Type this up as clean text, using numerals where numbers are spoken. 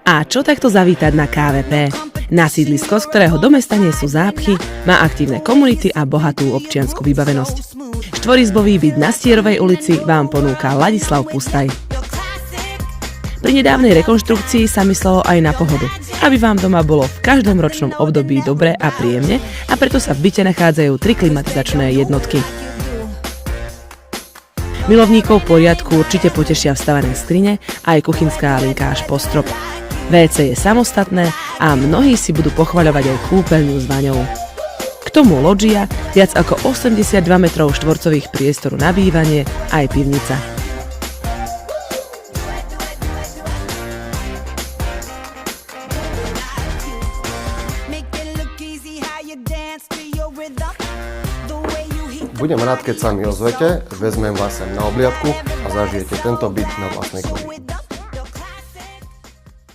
A čo takto zavítať na KVP? Na sídlisko, z ktorého do mesta nie sú zápchy, má aktívne komunity a bohatú občiansku vybavenosť. Štvorizbový byt na Stierovej ulici vám ponúka Ladislav Pustaj. Pri nedávnej rekonštrukcii sa myslelo aj na pohodu, aby vám doma bolo v každom ročnom období dobre a príjemne, a preto sa v byte nachádzajú 3 klimatizačné jednotky. Milovníkov poriadku určite potešia vstavané skrine a aj kuchynská linka až po strop. WC je samostatné a mnohí si budú pochvaľovať aj kúpeľňu s vaňou. K tomu lodžia, viac ako 82 metrov štvorcových priestoru na bývanie, aj pivnica. Budem rád, keď sa mi ozvete, vezmem vás sem na obliadku a zažijete tento byt na vlastnej koži.